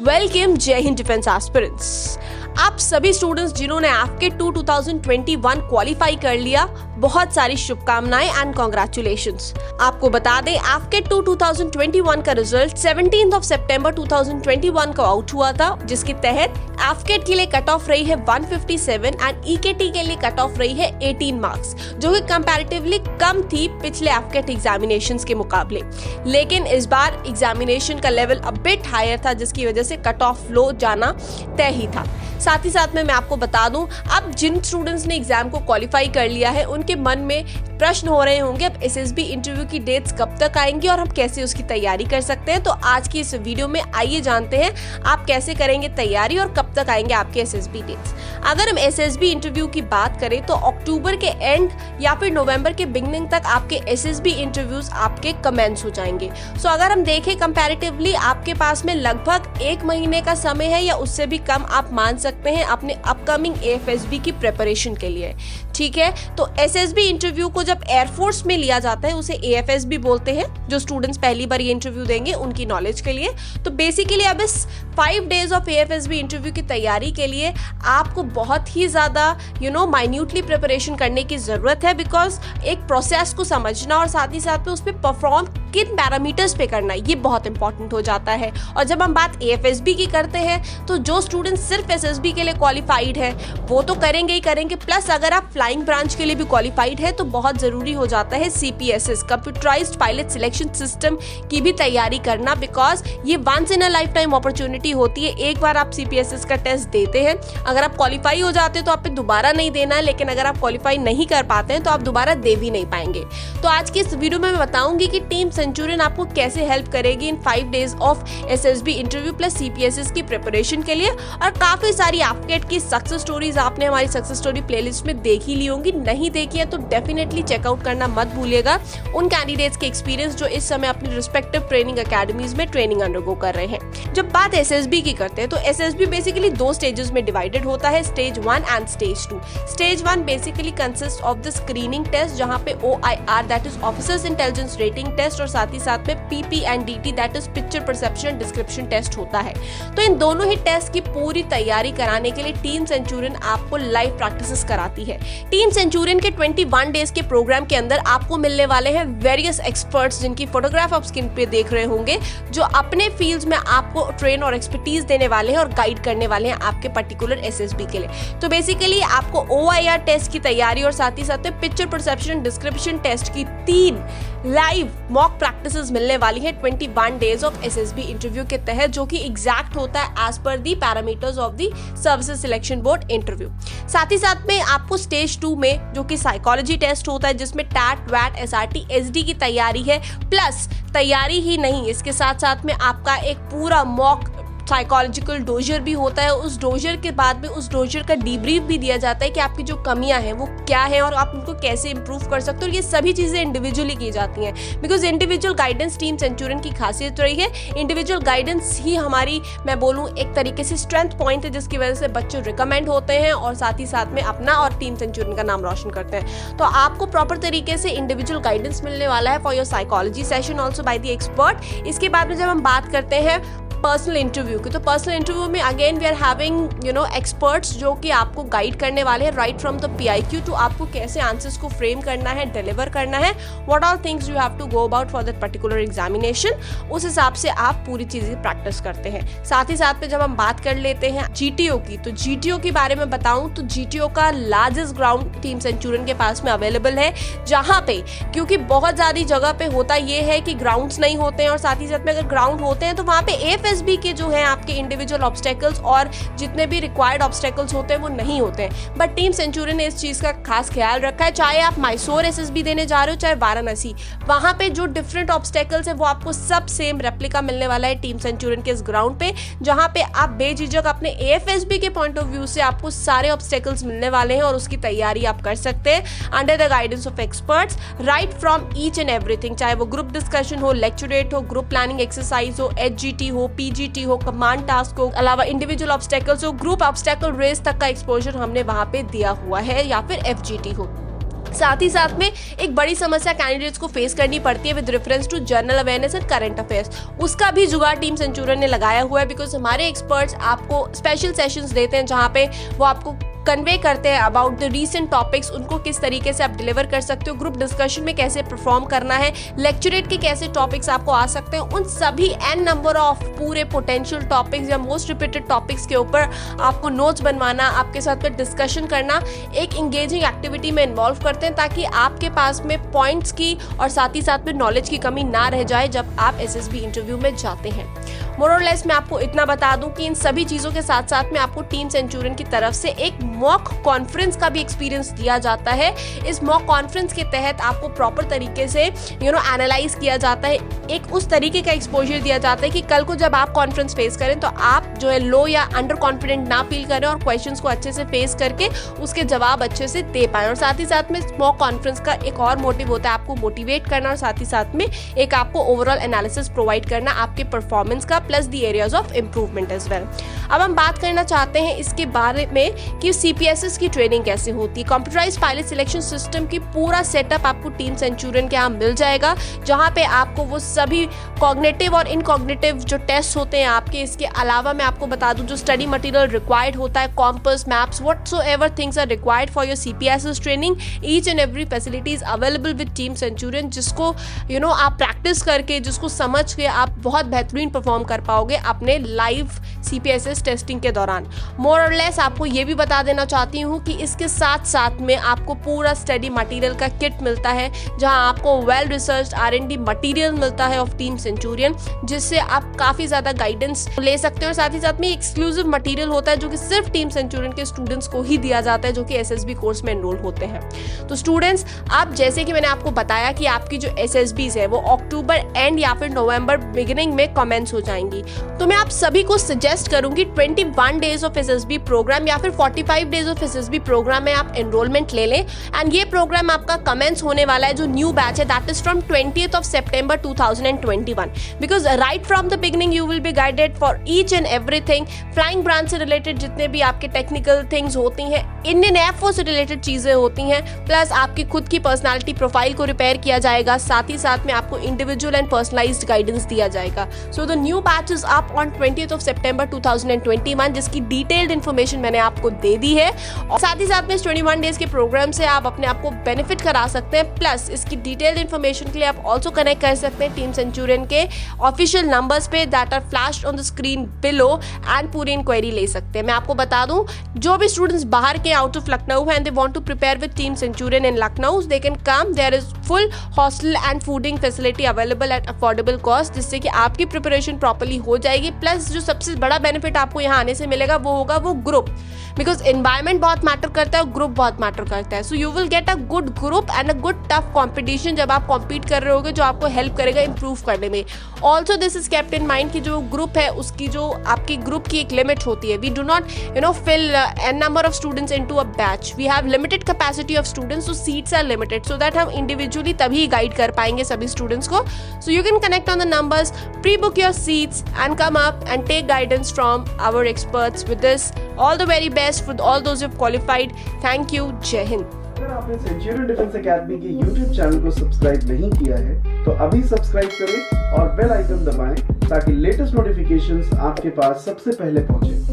Welcome जय Hind defence aspirants. आप सभी स्टूडेंट्स जिन्होंने एफकेट 2 2021 क्वालिफाई कर लिया, बहुत सारी शुभकामनाएं एंड कांग्रेचुलेशंस। आपको बता दें एफकेट 2 2021 का रिजल्ट 17 सितंबर 2021 को आउट हुआ था, जिसके तहत एफकेट के लिए कट ऑफ रही है 157 एंड ईकेटी के लिए कट ऑफ रही है 18 मार्क्स, जो कि कंपैरेटिवली कम थी पिछले एफकेट एग्जामिनेशंस के मुकाबले। लेकिन इस बार एग्जामिनेशन का लेवल अ बिट हायर था, जिसकी वजह से कट ऑफ लो जाना तय ही था। साथ ही साथ में मैं आपको बता दूं, अब जिन स्टूडेंट्स ने एग्जाम को क्वालिफाई कर लिया है उनके मन में प्रश्न हो रहे होंगे अब एसएसबी इंटरव्यू की डेट्स कब तक आएंगी और हम कैसे उसकी तैयारी कर सकते हैं। तो आज की इस वीडियो में आइए जानते हैं आप कैसे करेंगे तैयारी और कब तक आएंगे आपके एसएसबी डेट्स। अगर हम एसएसबी इंटरव्यू की बात करें तो अक्टूबर के एंड या फिर नवंबर के बिगनिंग तक आपके एसएसबी इंटरव्यूज आपके कमेंस हो जाएंगे। सो अगर हम देखें कंपैरेटिवली आपके पास में लगभग 1 महीने का समय है या उससे भी कम आप मान सकते हैं अपने अपकमिंग एएफएसबी की प्रिपरेशन के लिए। ठीक है, तो एसएसबी इंटरव्यू को जब एयरफोर्स में लिया जाता है उसे एएफएसबी बोलते हैं। जो स्टूडेंट्स पहली बार ये इंटरव्यू देंगे उनकी नॉलेज के लिए। तो बेसिकली अब इस 5 डेज ऑफ एएफएसबी इंटरव्यू की तैयारी के लिए आपको बहुत ही ज्यादा माइन्यूटली प्रिपरेशन करने की जरूरत है, बिकॉज एक प्रोसेस को समझना और साथ ही साथ में उस पर परफॉर्म किन पैरामीटर्स पे करना है ये बहुत इंपॉर्टेंट हो जाता है। और जब हम बात एएफएसबी की करते हैं तो जो स्टूडेंट सिर्फ एसएसबी के लिए क्वालिफाइड है वो तो करेंगे ही करेंगे, प्लस अगर आप फ्लाइंग ब्रांच के लिए भी क्वालिफाइड है तो बहुत जरूरी हो जाता है CPSS computerised pilot selection system की भी तैयारी करना, बिकॉज ये once in a life time opportunity होती है। एक बार आप सीपीएसएस का टेस्ट देते हैं, अगर आप क्वालिफाई हो जाते हैं तो आप पे दोबारा नहीं देना है, लेकिन अगर आप क्वालिफाई नहीं कर पाते हैं तो आप दोबारा दे भी नहीं पाएंगे। तो आज की इस वीडियो में मैं बताऊंगी कि टीम सेंचुरियन आपको कैसे हेल्प करेगी इन 5 days of SSB interview plus CPSS की प्रिपरेशन के लिए। और काफी सारी एफकेट की सक्सेस स्टोरीज आपने हमारी सक्सेस स्टोरी प्लेलिस्ट में देख ही ली होंगी, नहीं देखी है तो डेफिनेटली चेकआउट करना मत भूलिएगा उन कैंडिडेट्स के एक्सपीरियंस जो इस समय अपनी रिस्पेक्टिव ट्रेनिंग अकेडमीज में ट्रेनिंग अंडरगो कर रहे हैं। जब बात एसएसबी की करते हैं तो एसएसबी बेसिकली 2 स्टेजेस में डिवाइडेड होता है, stage 1 and stage 2। Stage 1 basically consist of the screening test, जहां पे OIR that is officers intelligence rating test और साथ ही साथ में PP and DT that is picture perception description test होता है। तो इन दोनों ही टेस्ट की पूरी तैयारी कराने के लिए टीम सेंचुरियन आपको लाइव प्रैक्टिसेस कराती है। टीम सेंचुरियन के 21 डेज के प्रोग्राम के अंदर आपको मिलने वाले हैं वेरियस एक्सपर्ट्स जिनकी फोटोग्राफ आप स्क्रीन पे देख रहे होंगे, जो अपने फील्ड्स में आपको ट्रेन और एक्सपर्टीज देने वाले हैं और गाइड करने वाले हैं आपके पर्टिकुलर एसएसबी के लिए। तो बेसिकली आपको OIR टेस्ट की तैयारी और साथ ही साथ में पिक्चर परसेप्शन डिस्क्रिप्शन टेस्ट की 3 लाइव मॉक प्रैक्टिसेस मिलने वाली है 21 डेज ऑफ एसएसबी इंटरव्यू के तहत, जो कि एग्जैक्ट होता है एज पर the parameters of the services selection board interview. साथ ही साथ में आपको स्टेज 2 में जो कि साइकोलॉजी टेस्ट होता है, जिसमें टैट वैट SRT SD की तैयारी है, प्लस तैयारी ही नहीं इसके साथ साथ में आपका एक पूरा मॉक साइकोलॉजिकल डोजर भी होता है। उस डोजर के बाद में उस डोजर का डीब्रीफ भी दिया जाता है कि आपकी जो कमियां हैं वो क्या है और आप उनको कैसे इंप्रूव कर सकते हो। और ये सभी चीजें इंडिविजुअली की जाती हैं, because individual guidance team Centurion की खासियत रही है। इंडिविजुअल गाइडेंस ही हमारी, मैं बोलूँ एक तरीके से स्ट्रेंथ पॉइंट है, जिसकी वजह से बच्चे रिकमेंड होते हैं और साथ ही साथ में अपना और टीम सेंचुरियन का नाम रोशन करते हैं। तो आपको प्रॉपर तरीके से इंडिविजुअल गाइडेंस मिलने वाला है for your psychology session also by the expert. इसके बाद में जब हम बात करते हैं पर्सनल इंटरव्यू की, तो पर्सनल इंटरव्यू में again we are having experts जो कि आपको गाइड करने वाले हैं right from the PIQ to आपको कैसे आंसर्स को फ्रेम करना है, डिलीवर करना है, what all things you have to go about for that particular examination. उस हिसाब से आप पूरी चीजें प्रैक्टिस करते हैं। साथ ही साथ में जब हम बात कर लेते हैं GTO की, तो GTO के बारे में बताऊं तो GTO का लार्जेस्ट ग्राउंड टीम सेंचुरियन के पास में अवेलेबल है, जहां पे क्योंकि बहुत ज्यादा जगह पे होता ये है कि ग्राउंड्स नहीं होते हैं और साथ ही साथ में अगर ग्राउंड होते हैं तो वहां पे एएफएसबी के जो है आपके इंडिविजुअल ऑब्स्टेकल्स और जितने भी रिक्वायर्ड ऑब्स्टेकल्स होते हैं वो नहीं होते हैं। बट टीम सेंचुरियन ने इस चीज का खास ख्याल रखा है, चाहे आप मैसूर एसएसबी देने जा रहे हो चाहे वाराणसी, वहां पे जो डिफरेंट ऑब्स्टेकल्स है वो आपको सब सेम रेप्लिका मिलने वाला है टीम सेंचुरियन के इस ग्राउंड पे, जहां पे आप बेझिझक अपने एएफएसबी के पॉइंट ऑफ व्यू से आपको सारे ऑब्स्टेकल्स मिलने वाले हैं और उसकी तैयारी आप कर सकते हैं under the guidance of experts right from each and everything, चाहे वो ग्रुप डिस्कशन हो, लेक्चरेट हो, ग्रुप प्लानिंग एक्सरसाइज हो, HGT हो, PGT हो, कमांड टास्क को अलावा इंडिविजुअल ऑब्स्टेकल्स हो, ग्रुप ऑब्स्टेकल रेस तक का एक्सपोजर हमने वहां पे दिया हुआ है, या फिर FGT हो। साथ ही साथ में एक बड़ी समस्या कैंडिडेट्स को फेस करनी पड़ती है with reference to general awareness and current affairs, उसका भी जुगाड़ टीम सेंचुरियन ने लगाया हुआ है। बिकॉज हमारे एक्सपर्ट्स आपको स्पेशल सेशंस देते हैं जहाँ पे वो आपको कन्वे करते हैं अबाउट द रीसेंट टॉपिक्स, उनको किस तरीके से आप डिलीवर कर सकते हो, ग्रुप डिस्कशन में कैसे परफॉर्म करना है, लेक्चरेट के कैसे टॉपिक्स आपको आ सकते हैं, उन सभी एन नंबर ऑफ पूरे पोटेंशियल टॉपिक्स या मोस्ट रिपीटेड टॉपिक्स के ऊपर आपको नोट्स बनवाना, आपके साथ में डिस्कशन करना एक इंगेजिंग एक्टिविटी में इन्वॉल्व करते हैं ताकि आपके पास में पॉइंट्स की और साथ ही साथ में नॉलेज की कमी ना रह जाए जब आप एसएसबी इंटरव्यू में जाते हैं। मोर और लेस मैं आपको इतना बता दूं कि इन सभी चीज़ों के साथ साथ में आपको टीम सेंचुरियन की तरफ से एक मॉक कॉन्फ्रेंस का भी एक्सपीरियंस दिया जाता है। इस मॉक कॉन्फ्रेंस के तहत आपको प्रॉपर तरीके से एनालाइज किया जाता है, एक उस तरीके का एक्सपोजर दिया जाता है कि कल को जब आप कॉन्फ्रेंस फेस करें तो आप जो है लो या अंडर कॉन्फिडेंट ना फील करें और क्वेश्चंस को अच्छे से फेस करके उसके जवाब अच्छे से दे पाएं। और साथ ही साथ में मॉक कॉन्फ्रेंस का एक और मोटिव होता है आपको मोटिवेट करना और साथ ही साथ में एक आपको ओवरऑल एनालिसिस प्रोवाइड करना आपके परफॉर्मेंस का plus the areas of improvement as well. अब हम बात करना चाहते हैं इसके बारे में कि सीपीएसएस की ट्रेनिंग कैसे होती है। कंप्यूटराइज पायलट सिलेक्शन सिस्टम की पूरा सेटअप आपको टीम सेंचुरियन के यहाँ मिल जाएगा, जहाँ पे आपको वो सभी कॉग्निटिव और इनकॉग्निटिव जो टेस्ट होते हैं आपके, इसके अलावा मैं आपको बता दूं जो स्टडी मटेरियल रिक्वायर्ड होता है, compass, maps, whatsoever things are required for your CPSS training, each and every facility is available with Team Centurion, जिसको आप प्रैक्टिस करके, जिसको समझ के आप बहुत बेहतरीन परफॉर्म कर पाओगे अपने लाइव सीपीएसएस टेस्टिंग के दौरान। मोर और लेस आपको ये भी बता देना चाहती हूँ कि इसके साथ साथ में आपको पूरा स्टडी मटेरियल का किट मिलता है, जहां आपको वेल रिसर्च्ड R&D मटेरियल मिलता है ऑफ टीम सेंचुरियन, जिससे आप काफ़ी ज़्यादा गाइडेंस ले सकते हो। और साथ ही साथ में एक्सक्लूसिव मटेरियल होता है जो कि सिर्फ टीम सेंचुरियन के स्टूडेंट्स को ही दिया जाता है जो कि एसएसबी कोर्स में एनरोल होते हैं। तो स्टूडेंट्स, आप जैसे कि मैंने आपको बताया कि आपकी जो एसएसबीज है वो अक्टूबर एंड या फिर नवंबर बिगिनिंग में कमेंस हो जाएंगी, तो मैं आप सभी को सजेस्ट करूंगी 21 डेज ऑफ एसएसबी प्रोग्राम या फिर 45 डेज ऑफ एसएसबी प्रोग्राम में आप एनरोलमेंट ले लें। एंड ये प्रोग्राम आपका कमेंस होने वाला है, जो न्यू बैच है, that is from 20th of September 2021, because right from the beginning you will be guided for each and everything. Flying branch से रिलेटेड जितने भी आपके टेक्निकल थिंग्स होती हैं, इंडियन एयरफोर्स से रिलेटेड चीजें होती हैं, प्लस आपकी खुद की पर्सनालिटी प्रोफाइल को रिपेयर किया जाएगा, साथ ही साथ में आपको इंडिविजुअल एंड पर्सनलाइज्ड गाइडेंस दिया जाएगा। So the new batch is up on 20th of September 2021, जिसकी डिटेल्ड इन्फॉर्मेशन मैंने आपको दे दी है। और साथ ही साथ में इस 21 डेज के प्रोग्राम से आप अपने आप को बेनिफिट करा सकते हैं, प्लस इसकी डिटेल्ड इन्फॉर्मेशन के लिए आप ऑल्सो कनेक्ट कर सकते हैं टीम सेंचुरियन के ऑफिशियल नंबर्स पे that are flashed on the screen below and पूरी इंक्वायरी ले सकते हैं। मैं आपको बता दूं, जो भी स्टूडेंट्स बाहर के out of Lucknow and they want to prepare with Team Centurion in Lucknow, they can come, there is full hostel and fooding facility available at affordable cost, जिससे कि आपकी प्रिपरेशन प्रॉपर्ली हो जाएगी। प्लस जो सबसे बड़ा बेनिफिट आपको यहाँ आने से मिलेगा वो होगा वो ग्रुप, बिकॉज एनवायरमेंट बहुत मैटर करता है और ग्रुप बहुत मैटर करता है। So you will get a good group and a good tough competition जब आप कॉम्पीट कर रहे होगे, जो आपको हेल्प करेगा इंप्रूव करने में। Also this is kept in mind कि जो ग्रुप है उसकी जो आपकी ग्रुप की एक लिमिट होती है। We do not fill an number of students into a batch, we have limited capacity of students, so seats are limited, so that हम इंडिविजुअली तभी गाइड कर पाएंगे सभी स्टूडेंट्स को। So you can connect on the numbers, pre book your seats and come up and take guidance from our experts with this. All the very best for all those who have qualified. Thank you. जय हिंद। अगर आपने Centurion defence academy के YouTube channel को subscribe नहीं किया है तो अभी सब्सक्राइब करें और बेल आइकन दबाएं ताकि लेटेस्ट नोटिफिकेशंस आपके पास सबसे पहले पहुंचे।